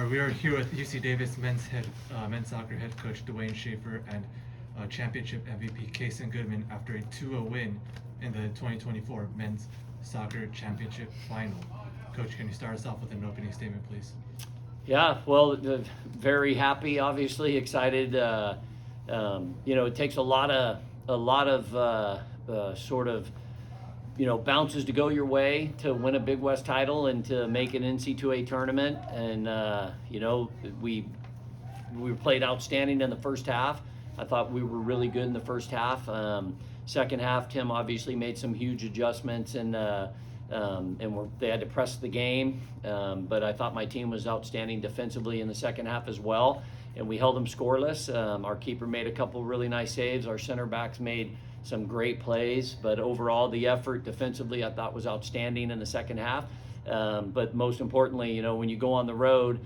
We are here with UC Davis men's soccer head coach Dwayne Shaffer and championship MVP Cason Goodman after a 2-0 win in the 2024 men's soccer championship final. Coach, can you start us off with an opening statement, please? Yeah, well, very happy, obviously excited. It takes a lot of sort of bounces to go your way to win a Big West title and to make an NC2A tournament. And we played outstanding in the first half. I thought we were really good in the first half. Second half, Tim obviously made some huge adjustments and they had to press the game. But I thought my team was outstanding defensively in the second half as well, and we held them scoreless. Our keeper made a couple really nice saves. Our center backs made some great plays, but overall the effort defensively I thought was outstanding in the second half. But most importantly, when you go on the road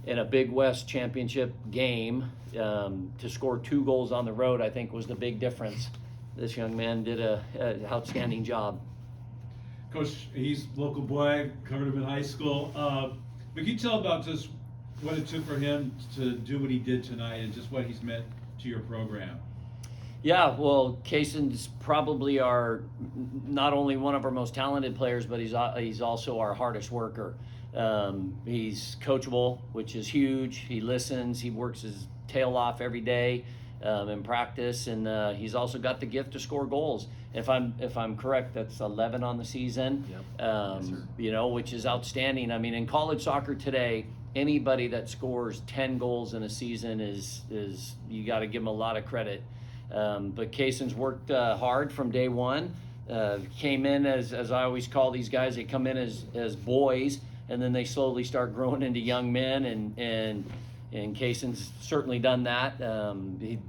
in a Big West championship game, to score 2 goals on the road, I think was the big difference. This young man did an outstanding job. Coach, he's a local boy, covered him in high school. But can you tell about just what it took for him to do what he did tonight and just what he's meant to your program? Yeah, well, Cason's probably not only one of our most talented players, but he's also our hardest worker. He's coachable, which is huge. He listens. He works his tail off every day in practice, and he's also got the gift to score goals. If I'm correct, that's 11 on the season. Yep. Yes, Which is outstanding. I mean, in college soccer today, anybody that scores 10 goals in a season is you got to give them a lot of credit. But Cason's worked hard from day one. Came in as I always call these guys, they come in as boys, and then they slowly start growing into young men, and Cason's certainly done that.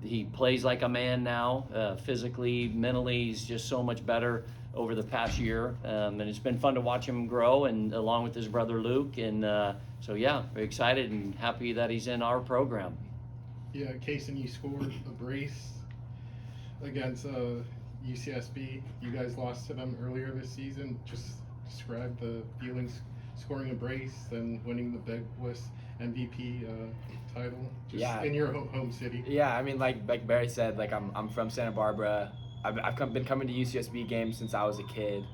He plays like a man now, physically, mentally. He's just so much better over the past year, and it's been fun to watch him grow, and along with his brother Luke. And so yeah, very excited and happy that he's in our program. Yeah, Cason, you scored a brace against UCSB. You guys lost to them earlier this season. Just describe the feelings scoring a brace and winning the Big West MVP title just in your home city. Yeah, I mean, like Barry said, I'm from Santa Barbara. I've been coming to UCSB games since I was a kid.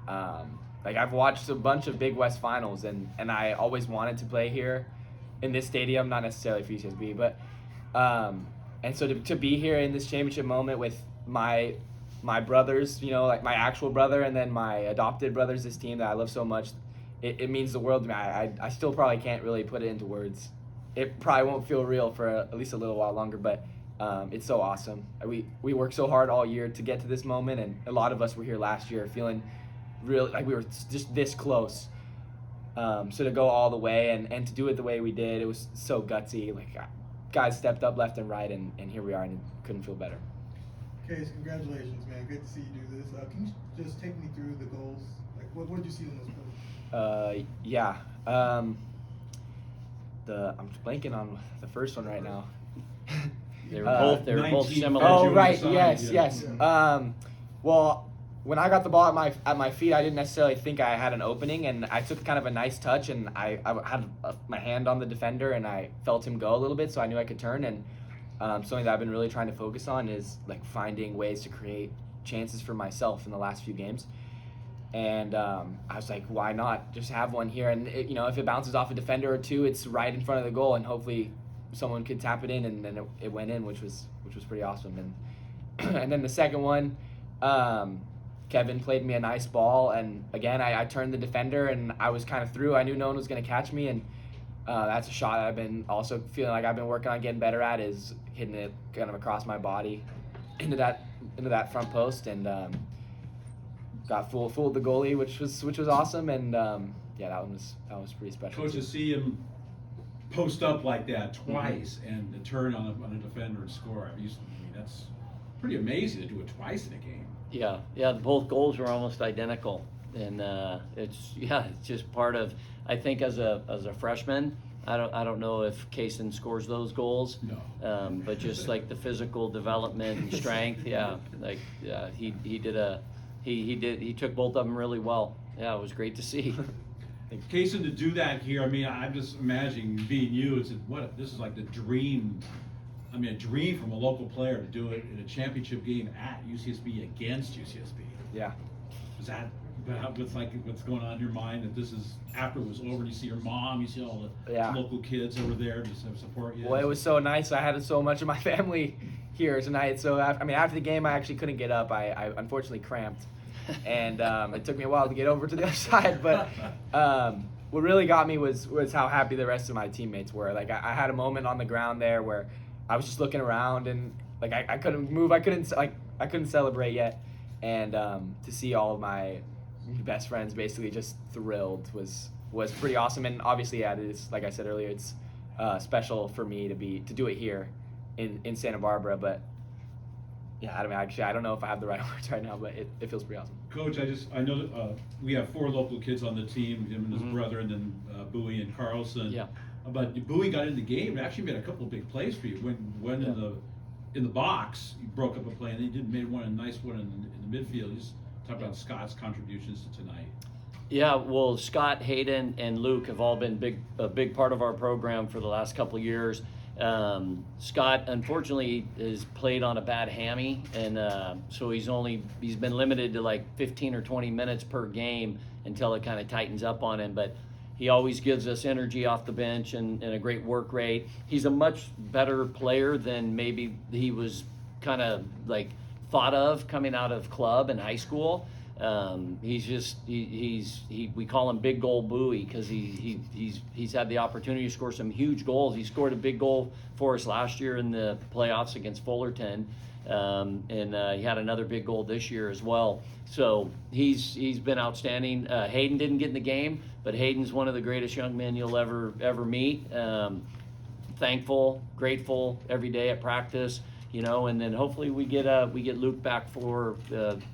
I've watched a bunch of Big West finals, and I always wanted to play here in this stadium, not necessarily for UCSB, but and so to be here in this championship moment with my brothers, my actual brother, and then my adopted brothers, this team that I love so much, it means the world to me. I still probably can't really put it into words. It probably won't feel real for at least a little while longer, but it's so awesome. We worked so hard all year to get to this moment, and a lot of us were here last year feeling really like we were just this close. So to go all the way and to do it the way we did, it was so gutsy. Guys stepped up left and right, and here we are, and couldn't feel better. Case, congratulations, man. Good to see you do this. Can you just take me through the goals? What did you see in those goals? I'm blanking on the first one right now. They were both similar. Oh, right. Yes. Yes. Well, when I got the ball at my feet, I didn't necessarily think I had an opening, and I took kind of a nice touch, and I had my hand on the defender, and I felt him go a little bit, so I knew I could turn. And something that I've been really trying to focus on is finding ways to create chances for myself in the last few games. And I was like, why not just have one here? And if it bounces off a defender or two, it's right in front of the goal, and hopefully someone could tap it in, and then it went in, which was pretty awesome. And and then the second one, Kevin played me a nice ball, and again I turned the defender, and I was kind of through. I knew no one was going to catch me, and that's a shot I've been also feeling like I've been working on getting better at, is hitting it kind of across my body into that front post, and got fooled the goalie, which was awesome. And that was pretty special. Coach, to see him post up like that twice and to turn on a defender and score, I mean, that's pretty amazing to do it twice in a game. Yeah. Both goals were almost identical, and it's just part of. I think as a freshman, I don't know if Cason scores those goals. No. But just like the physical development and strength, he took both of them really well. Yeah, it was great to see. Cason, to do that here, I mean, I'm just imagining being you. It's this is like the dream. I mean, a dream from a local player to do it in a championship game at UCSB against UCSB. Yeah. Is that what's going on in your mind, that this is after it was over? You see your mom, you see all the local kids over there to support you. Well, it was so nice. I had so much of my family here tonight. So after the game, I actually couldn't get up. I unfortunately cramped, and it took me a while to get over to the other side. But what really got me was how happy the rest of my teammates were. Like I had a moment on the ground there where I was just looking around and like I couldn't move. I couldn't celebrate yet, and to see all of my best friends basically just thrilled was pretty awesome. And obviously, yeah, it is, like I said earlier, it's special for me to do it here in Santa Barbara. But yeah, I don't know if I have the right words right now, but it feels pretty awesome. Coach, I know that we have 4 local kids on the team, him and his brother, and then Bowie and Carlson. Yeah. But Bowie got in the game and actually made a couple of big plays for you. When in the box, he broke up a play, and he made a nice one in the midfield. Just talk about Scott's contributions to tonight. Yeah, well, Scott, Hayden, and Luke have all been a big part of our program for the last couple of years. Scott, unfortunately, has played on a bad hammy, and so he's been limited to like 15 or 20 minutes per game until it kind of tightens up on him. But he always gives us energy off the bench and a great work rate. He's a much better player than maybe he was kind of like thought of coming out of club and high school. We call him Big Goal Bowie because he's had the opportunity to score some huge goals. He scored a big goal for us last year in the playoffs against Fullerton, and he had another big goal this year as well. So he's been outstanding. Hayden didn't get in the game, but Hayden's one of the greatest young men you'll ever meet. Thankful, grateful every day at practice. And then hopefully we get Luke back for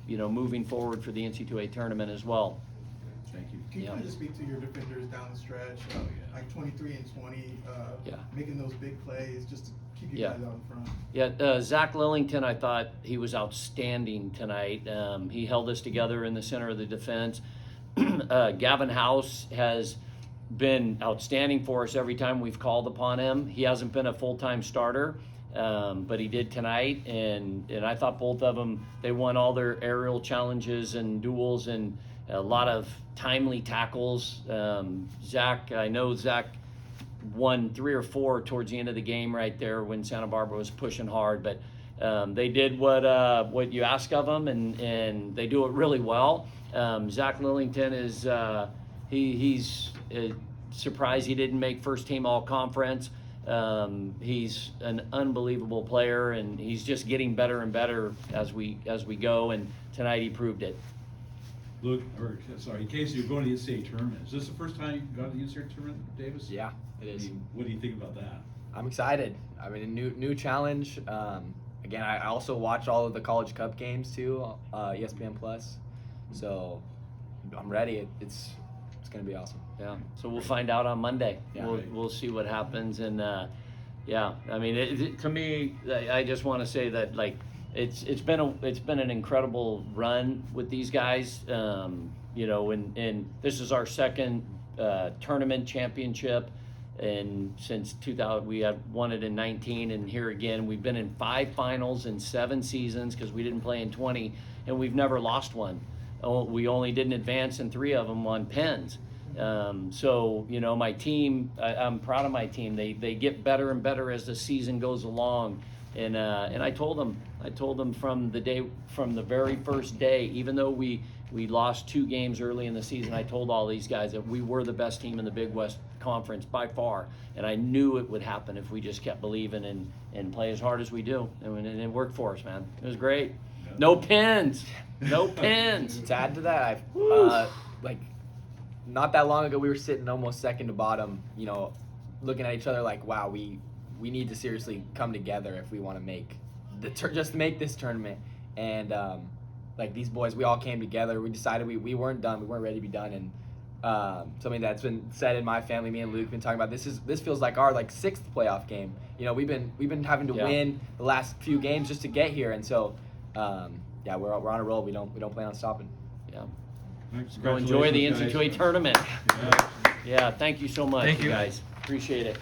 moving forward for the NC2A tournament as well. Thank you. Can you kind of just speak to your defenders down the stretch, like 23 and 20, making those big plays just to keep you guys out in front? Yeah, Zach Lillington, I thought he was outstanding tonight. He held us together in the center of the defense. Gavin House has been outstanding for us every time we've called upon him. He hasn't been a full-time starter. But he did tonight, and I thought both of them, they won all their aerial challenges and duels and a lot of timely tackles. I know Zach won 3 or 4 towards the end of the game right there when Santa Barbara was pushing hard, but they did what you ask of them, and they do it really well. Zach Lillington is he's surprised he didn't make first team all conference. He's an unbelievable player, and he's just getting better and better as we go. And tonight he proved it. Casey, you're going to the UCA tournament. Is this the first time you've gone to the UCA tournament, Davis? Yeah, it is. What do you think about that? I'm excited. I mean, a new challenge. Again, I also watch all of the College Cup games too, ESPN Plus. So I'm ready. It's going to be awesome. Yeah, so we'll find out on Monday. Yeah. We'll see what happens, and I mean, to me, I just want to say that like it's been an incredible run with these guys. And this is our second tournament championship, and since 2000 we had won it in 19, and here again we've been in 5 finals in 7 seasons because we didn't play in 20, and we've never lost one. We only didn't advance in 3 of them on pens. So my team, I'm proud of my team. They get better and better as the season goes along, and I told them from the very first day, even though we lost 2 games early in the season, I told all these guys that we were the best team in the Big West Conference by far, and I knew it would happen if we just kept believing and play as hard as we do, and it worked for us, man. It was great. No pins. To add to that, not that long ago, we were sitting almost second to bottom, looking at each other like, wow, we need to seriously come together if we want to make just make this tournament. And these boys, we all came together. We decided we weren't done. We weren't ready to be done. And something that's been said in my family, me and Luke been talking about, this feels like our 6th playoff game. We've been having to win the last few games just to get here. And so we're on a roll. We don't plan on stopping. Yeah. Right, Go enjoy the congratulations, NC2A guys. tournament. Yeah. Yeah, thank you so much, Thank you you. guys. Appreciate it.